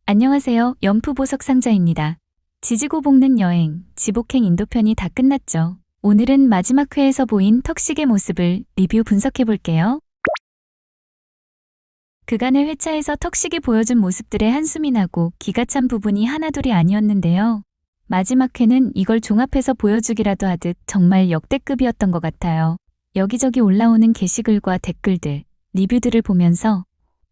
안녕하세요. 연프보석 상자입니다. 지지고 볶는 여행, 지복행 인도편이 다 끝났죠. 오늘은 마지막 회에서 보인 턱식의 모습을 리뷰 분석해 볼게요. 그간의 회차에서 턱식이 보여준 모습들에 한숨이 나고 기가 찬 부분이 하나둘이 아니었는데요. 마지막 회는 이걸 종합해서 보여주기라도 하듯 정말 역대급이었던 것 같아요. 여기저기 올라오는 게시글과 댓글들, 리뷰들을 보면서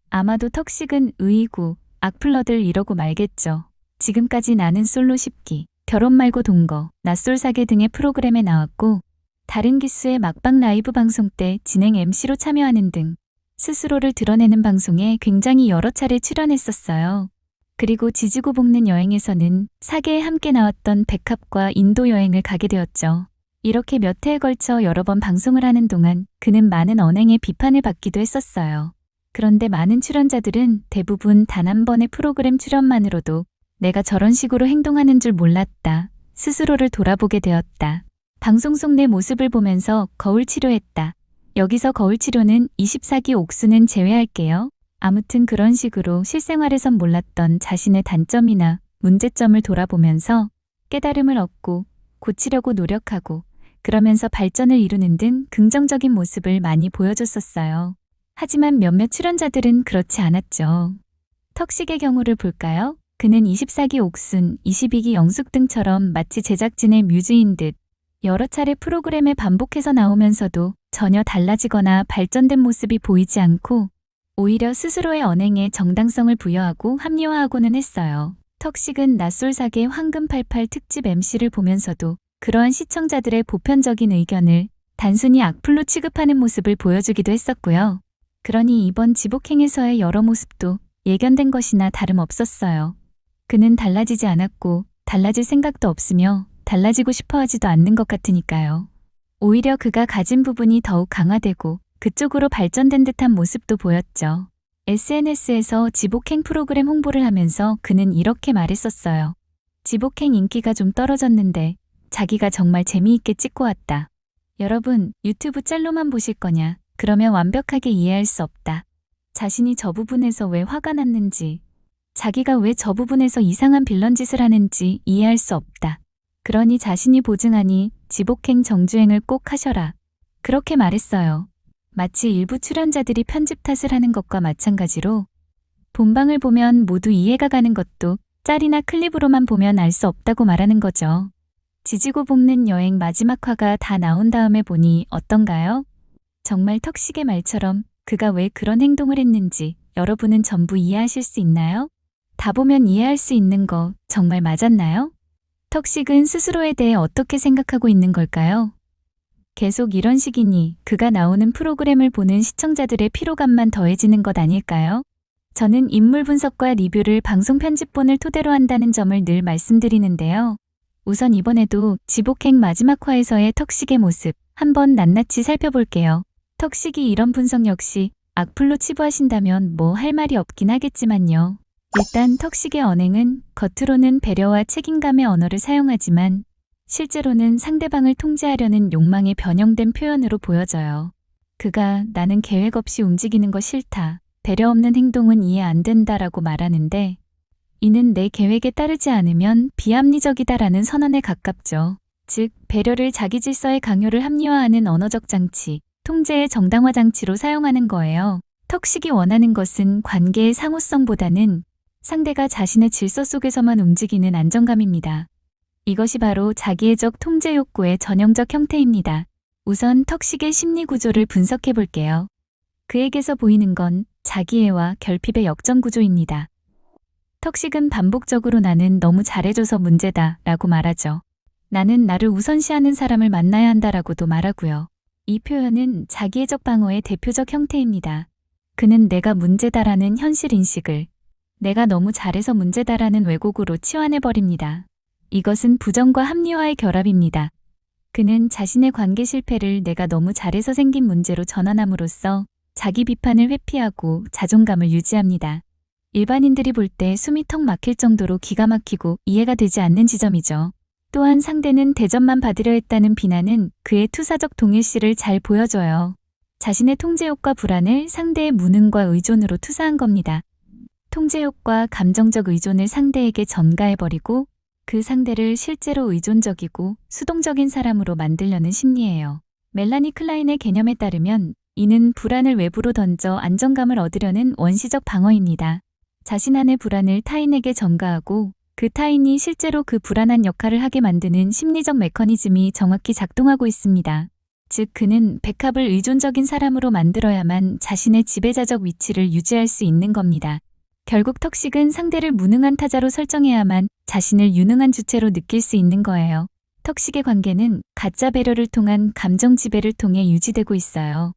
아마도 턱식은 의이구, 악플러들 이러고 말겠죠. 지금까지 나는 솔로 10기, 결혼 말고 동거, 낯솔 사계 등의 프로그램에 나왔고 다른 기수의 막방 라이브 방송 때 진행 MC로 참여하는 등 스스로를 드러내는 방송에 굉장히 여러 차례 출연했었어요. 그리고 지지고 볶는 여행에서는 사계에 함께 나왔던 백합과 인도 여행을 가게 되었죠. 이렇게 몇 회에 걸쳐 여러 번 방송을 하는 동안 그는 많은 언행의 비판을 받기도 했었어요. 그런데 많은 출연자들은 대부분 단 한 번의 프로그램 출연만으로도 내가 저런 식으로 행동하는 줄 몰랐다. 스스로를 돌아보게 되었다. 방송 속 내 모습을 보면서 거울 치료했다. 여기서 거울 치료는 24기 옥수는 제외할게요. 아무튼 그런 식으로 실생활에선 몰랐던 자신의 단점이나 문제점을 돌아보면서 깨달음을 얻고 고치려고 노력하고 그러면서 발전을 이루는 등 긍정적인 모습을 많이 보여줬었어요. 하지만 몇몇 출연자들은 그렇지 않았죠. 턱식의 경우를 볼까요? 그는 24기 옥순, 22기 영숙 등처럼 마치 제작진의 뮤즈인 듯 여러 차례 프로그램에 반복해서 나오면서도 전혀 달라지거나 발전된 모습이 보이지 않고 오히려 스스로의 언행에 정당성을 부여하고 합리화하고는 했어요. 턱식은 낯솔사계 황금88 특집 MC를 보면서도 그러한 시청자들의 보편적인 의견을 단순히 악플로 취급하는 모습을 보여주기도 했었고요. 그러니 이번 지복행에서의 여러 모습도 예견된 것이나 다름없었어요. 그는 달라지지 않았고 달라질 생각도 없으며 달라지고 싶어 하지도 않는 것 같으니까요. 오히려 그가 가진 부분이 더욱 강화되고 그쪽으로 발전된 듯한 모습도 보였죠. SNS에서 지복행 프로그램 홍보를 하면서 그는 이렇게 말했었어요. 지복행 인기가 좀 떨어졌는데 자기가 정말 재미있게 찍고 왔다. 여러분, 유튜브 짤로만 보실 거냐? 그러면 완벽하게 이해할 수 없다. 자신이 저 부분에서 왜 화가 났는지, 자기가 왜 저 부분에서 이상한 빌런 짓을 하는지 이해할 수 없다. 그러니 자신이 보증하니 지복행 정주행을 꼭 하셔라. 그렇게 말했어요. 마치 일부 출연자들이 편집 탓을 하는 것과 마찬가지로 본방을 보면 모두 이해가 가는 것도 짤이나 클립으로만 보면 알 수 없다고 말하는 거죠. 지지고 볶는 여행 마지막 화가 다 나온 다음에 보니 어떤가요? 정말 턱식의 말처럼 그가 왜 그런 행동을 했는지 여러분은 전부 이해하실 수 있나요? 다 보면 이해할 수 있는 거 정말 맞았나요? 턱식은 스스로에 대해 어떻게 생각하고 있는 걸까요? 계속 이런 식이니 그가 나오는 프로그램을 보는 시청자들의 피로감만 더해지는 것 아닐까요? 저는 인물 분석과 리뷰를 방송 편집본을 토대로 한다는 점을 늘 말씀드리는데요. 우선 이번에도 지복행 마지막 화에서의 턱식의 모습 한번 낱낱이 살펴볼게요. 턱식이 이런 분석 역시 악플로 치부하신다면 뭐 할 말이 없긴 하겠지만요. 일단 턱식의 언행은 겉으로는 배려와 책임감의 언어를 사용하지만 실제로는 상대방을 통제하려는 욕망에 변형된 표현으로 보여져요. 그가 나는 계획 없이 움직이는 거 싫다. 배려 없는 행동은 이해 안 된다라고 말하는데 이는 내 계획에 따르지 않으면 비합리적이다라는 선언에 가깝죠. 즉, 배려를 자기 질서의 강요를 합리화하는 언어적 장치, 통제의 정당화 장치로 사용하는 거예요. 턱식이 원하는 것은 관계의 상호성보다는 상대가 자신의 질서 속에서만 움직이는 안정감입니다. 이것이 바로 자기애적 통제 욕구의 전형적 형태입니다. 우선 턱식의 심리 구조를 분석해 볼게요. 그에게서 보이는 건 자기애와 결핍의 역전 구조입니다. 턱식은 반복적으로 나는 너무 잘해줘서 문제다 라고 말하죠. 나는 나를 우선시하는 사람을 만나야 한다라고도 말하고요. 이 표현은 자기애적 방어의 대표적 형태입니다. 그는 내가 문제다라는 현실 인식을 내가 너무 잘해서 문제다라는 왜곡으로 치환해버립니다. 이것은 부정과 합리화의 결합입니다. 그는 자신의 관계 실패를 내가 너무 잘해서 생긴 문제로 전환함으로써 자기 비판을 회피하고 자존감을 유지합니다. 일반인들이 볼 때 숨이 턱 막힐 정도로 기가 막히고 이해가 되지 않는 지점이죠. 또한 상대는 대접만 받으려 했다는 비난은 그의 투사적 동일시를 잘 보여줘요. 자신의 통제욕과 불안을 상대의 무능과 의존으로 투사한 겁니다. 통제욕과 감정적 의존을 상대에게 전가해버리고 그 상대를 실제로 의존적이고 수동적인 사람으로 만들려는 심리예요. 멜라니 클라인의 개념에 따르면 이는 불안을 외부로 던져 안정감을 얻으려는 원시적 방어입니다. 자신 안의 불안을 타인에게 전가하고 그 타인이 실제로 그 불안한 역할을 하게 만드는 심리적 메커니즘이 정확히 작동하고 있습니다. 즉 그는 백합을 의존적인 사람으로 만들어야만 자신의 지배자적 위치를 유지할 수 있는 겁니다. 결국 턱식은 상대를 무능한 타자로 설정해야만 자신을 유능한 주체로 느낄 수 있는 거예요. 턱식의 관계는 가짜 배려를 통한 감정 지배를 통해 유지되고 있어요.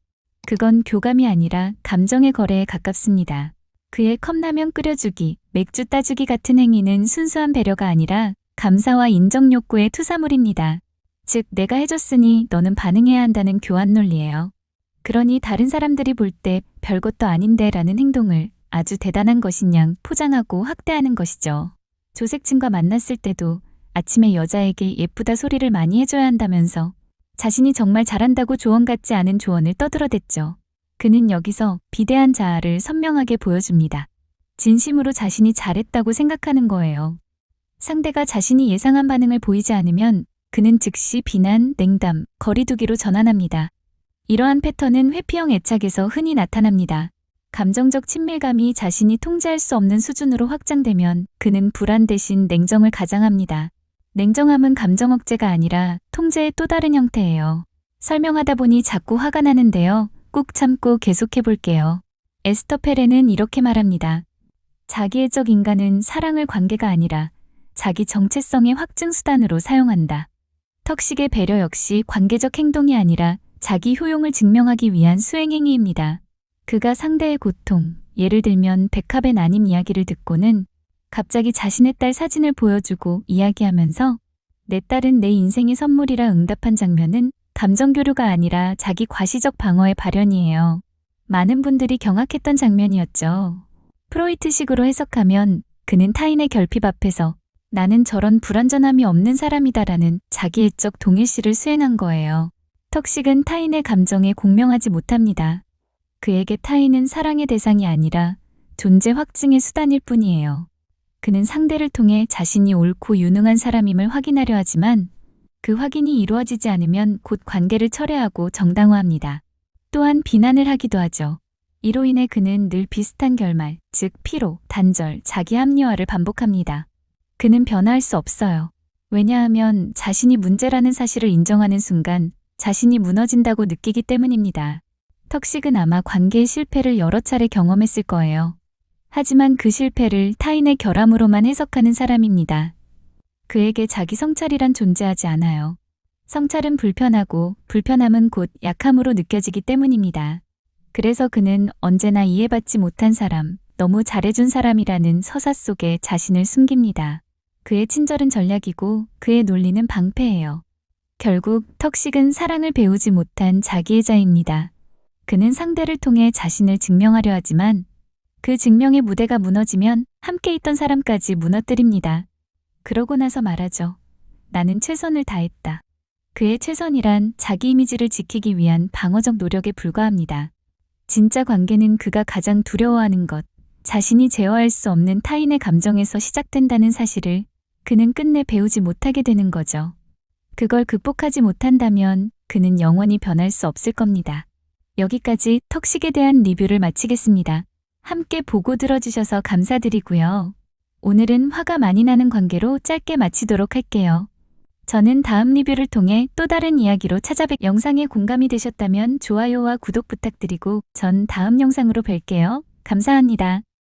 그건 교감이 아니라 감정의 거래에 가깝습니다. 그의 컵라면 끓여주기, 맥주 따주기 같은 행위는 순수한 배려가 아니라 감사와 인정 욕구의 투사물입니다. 즉 내가 해줬으니 너는 반응해야 한다는 교환 논리예요. 그러니 다른 사람들이 볼 때 별것도 아닌데 라는 행동을 아주 대단한 것인 양 포장하고 확대하는 것이죠. 조색친과 만났을 때도 아침에 여자에게 예쁘다 소리를 많이 해줘야 한다면서 자신이 정말 잘한다고 조언 같지 않은 조언을 떠들어댔죠. 그는 여기서 비대한 자아를 선명하게 보여줍니다. 진심으로 자신이 잘했다고 생각하는 거예요. 상대가 자신이 예상한 반응을 보이지 않으면 그는 즉시 비난, 냉담, 거리두기로 전환합니다. 이러한 패턴은 회피형 애착에서 흔히 나타납니다. 감정적 친밀감이 자신이 통제할 수 없는 수준으로 확장되면 그는 불안 대신 냉정을 가장합니다. 냉정함은 감정 억제가 아니라 통제의 또 다른 형태예요. 설명하다 보니 자꾸 화가 나는데요. 꾹 참고 계속해 볼게요. 에스터 페레는 이렇게 말합니다. 자기애적 인간은 사랑을 관계가 아니라 자기 정체성의 확증 수단으로 사용한다. 턱식의 배려 역시 관계적 행동이 아니라 자기 효용을 증명하기 위한 수행행위입니다. 그가 상대의 고통, 예를 들면 백합의 난임 이야기를 듣고는 갑자기 자신의 딸 사진을 보여주고 이야기하면서 내 딸은 내 인생의 선물이라 응답한 장면은 감정교류가 아니라 자기 과시적 방어의 발현이에요. 많은 분들이 경악했던 장면이었죠. 프로이트식으로 해석하면 그는 타인의 결핍 앞에서 나는 저런 불완전함이 없는 사람이다라는 자기애적 동일시를 수행한 거예요. 턱식은 타인의 감정에 공명하지 못합니다. 그에게 타인은 사랑의 대상이 아니라 존재 확증의 수단일 뿐이에요. 그는 상대를 통해 자신이 옳고 유능한 사람임을 확인하려 하지만 그 확인이 이루어지지 않으면 곧 관계를 철회하고 정당화합니다. 또한 비난을 하기도 하죠. 이로 인해 그는 늘 비슷한 결말, 즉 피로, 단절, 자기 합리화를 반복합니다. 그는 변화할 수 없어요. 왜냐하면 자신이 문제라는 사실을 인정하는 순간 자신이 무너진다고 느끼기 때문입니다. 턱식은 아마 관계의 실패를 여러 차례 경험했을 거예요. 하지만 그 실패를 타인의 결함으로만 해석하는 사람입니다. 그에게 자기 성찰이란 존재하지 않아요. 성찰은 불편하고 불편함은 곧 약함으로 느껴지기 때문입니다. 그래서 그는 언제나 이해받지 못한 사람, 너무 잘해준 사람이라는 서사 속에 자신을 숨깁니다. 그의 친절은 전략이고 그의 논리는 방패예요. 결국 턱식은 사랑을 배우지 못한 자기애자입니다. 그는 상대를 통해 자신을 증명하려 하지만 그 증명의 무대가 무너지면 함께 있던 사람까지 무너뜨립니다. 그러고 나서 말하죠. 나는 최선을 다했다. 그의 최선이란 자기 이미지를 지키기 위한 방어적 노력에 불과합니다. 진짜 관계는 그가 가장 두려워하는 것, 자신이 제어할 수 없는 타인의 감정에서 시작된다는 사실을 그는 끝내 배우지 못하게 되는 거죠. 그걸 극복하지 못한다면 그는 영원히 변할 수 없을 겁니다. 여기까지 턱식에 대한 리뷰를 마치겠습니다. 함께 보고 들어주셔서 감사드리고요. 오늘은 화가 많이 나는 관계로 짧게 마치도록 할게요. 저는 다음 리뷰를 통해 또 다른 이야기로 찾아뵙 영상에 공감이 되셨다면 좋아요와 구독 부탁드리고 전 다음 영상으로 뵐게요. 감사합니다.